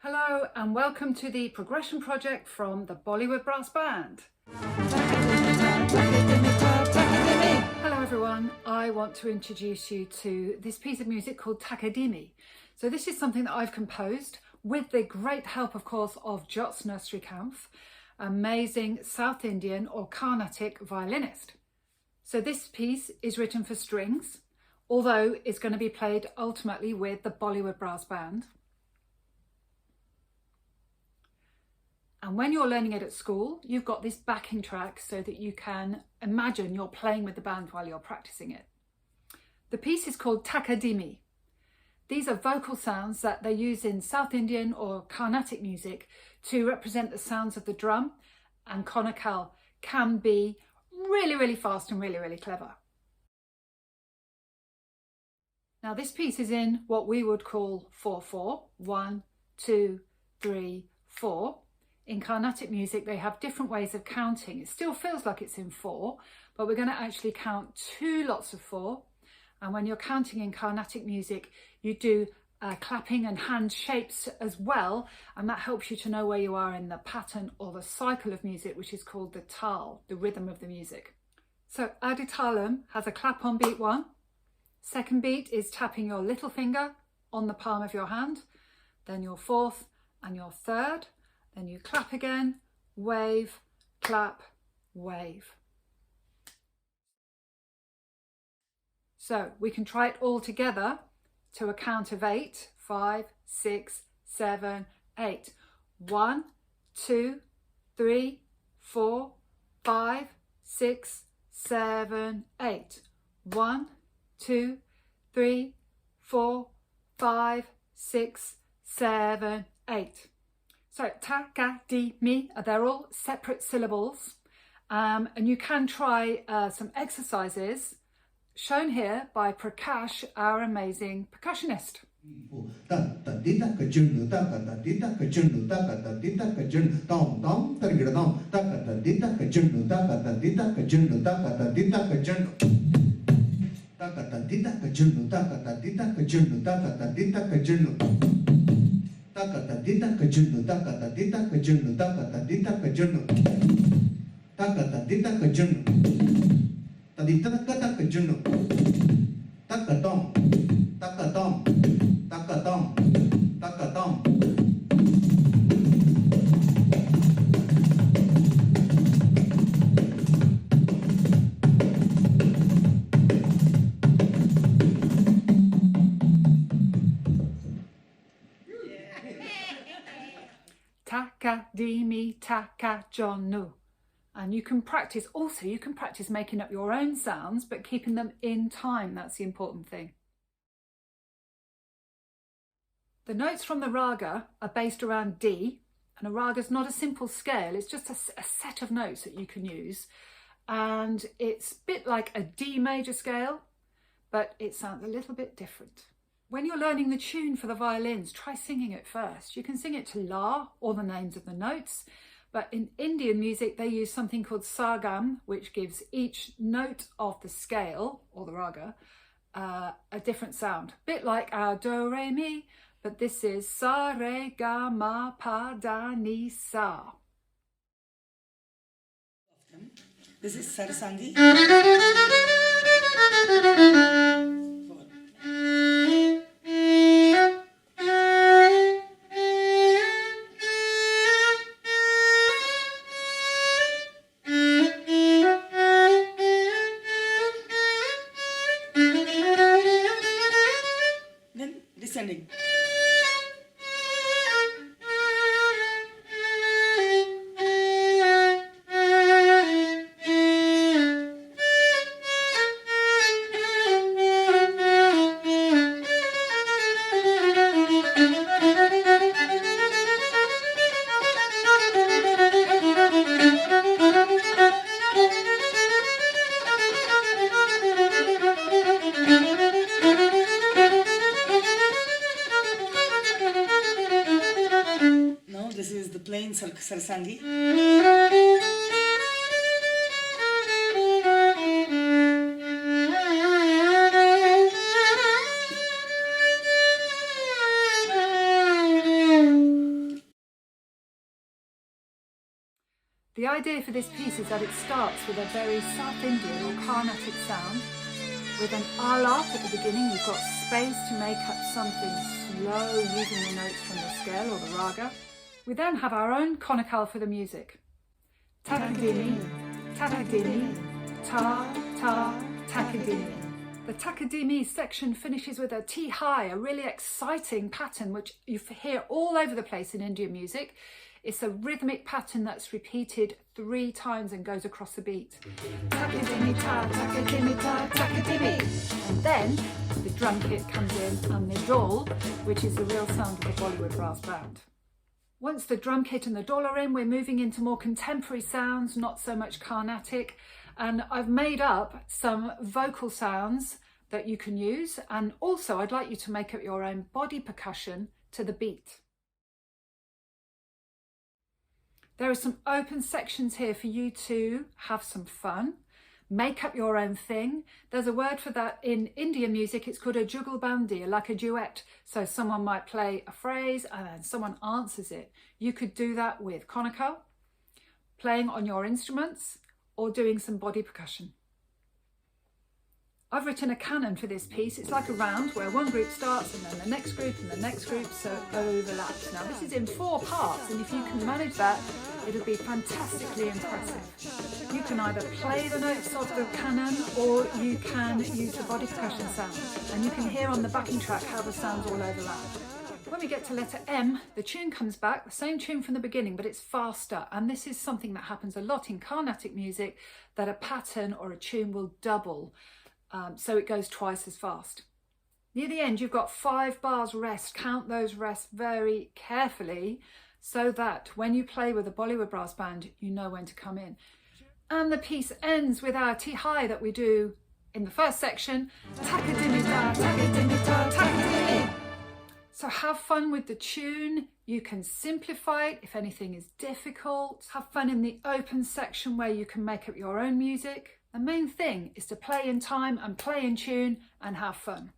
Hello and welcome to the progression project from the Bollywood Brass Band. Hello everyone, I want to introduce you to this piece of music called Takadimi. So this is something that I've composed with the great help, of course, of Jyotsna Srikanth, amazing South Indian or Carnatic violinist. So this piece is written for strings, although it's going to be played ultimately with the Bollywood Brass Band. And when you're learning it at school, you've got this backing track so that you can imagine you're playing with the band while you're practicing it. The piece is called Takadimi. These are vocal sounds that they use in South Indian or Carnatic music to represent the sounds of the drum, and Konakal can be really fast and really clever. Now this piece is in what we would call 4/4, 1, 2, 3, 4. In Carnatic music, they have different ways of counting. It still feels like it's in 4, but we're going to actually count 2 lots of 4. And when you're counting in Carnatic music, you do clapping and hand shapes as well. And that helps you to know where you are in the pattern or the cycle of music, which is called the tal, the rhythm of the music. So Aditalam has a clap on beat 1. Second beat is tapping your little finger on the palm of your hand. Then your fourth and your third. Then you clap again, wave, clap, wave. So we can try it all together to a count of 8. 5, 6, 7, 8. 1, 2, 3, 4, 5, 6, 7, 8. 1, 2, 3, 4, 5, 6, 7, 8. So Takadimi, they're all separate syllables, and you can try some exercises shown here by Prakash, our amazing percussionist. Takata kajunu takata dita kajunu takata dita kajunu takata dita kajunu tadita takata kajunu takatom takatom takatom takatom. Takadimi takajonu. And you can practice, also you can practice making up your own sounds, but keeping them in time. That's the important thing. The notes from the raga are based around D, and a raga is not a simple scale, it's just a set of notes that you can use. And it's a bit like a D major scale, but it sounds a little bit different. When you're learning the tune for the violins, try singing it first. You can sing it to La, or the names of the notes, but in Indian music they use something called sargam, which gives each note of the scale, or the raga, a different sound. A bit like our do, re, mi, but this is sa, re, ga, ma, pa, da, ni, sa. This is Sarasangi. Then descending. This is the plain Sarasangi. The idea for this piece is that it starts with a very South Indian or Carnatic sound. With an alap at the beginning, you've got space to make up something slow using the notes from the scale or the raga. We then have our own konakal for the music. Takadimi, takadimi, ta, ta, takadimi. The Takadimi section finishes with a T high, a really exciting pattern which you hear all over the place in Indian music. It's a rhythmic pattern that's repeated 3 times and goes across the beat. Takadimi ta, takadimi ta, takadimi. And then the drum kit comes in and the dol, which is the real sound of the Bollywood brass band. Once the drum kit and the dol are in, we're moving into more contemporary sounds, not so much Carnatic. And I've made up some vocal sounds that you can use. And also I'd like you to make up your own body percussion to the beat. There are some open sections here for you to have some fun, make up your own thing. There's a word for that in Indian music. It's called a Jugalbandi, like a duet. So someone might play a phrase and then someone answers it. You could do that with konakal, playing on your instruments, or doing some body percussion. I've written a canon for this piece. It's like a round where one group starts and then the next group and the next group, so it overlaps. Now this is in 4 parts, and if you can manage that, it'll be fantastically impressive. You can either play the notes of the canon or you can use the body percussion sound, and you can hear on the backing track how the sounds all overlap. When we get to letter M, the tune comes back, the same tune from the beginning, but it's faster. And this is something that happens a lot in Carnatic music, that a pattern or a tune will double. So it goes twice as fast. Near the end, you've got 5 bars rest. Count those rests very carefully so that when you play with a Bollywood brass band, you know when to come in. And the piece ends with our T-high that we do in the first section. Takadimi ta, takadimi ta, takadimi. So have fun with the tune. You can simplify it if anything is difficult. Have fun in the open section where you can make up your own music. The main thing is to play in time and play in tune and have fun.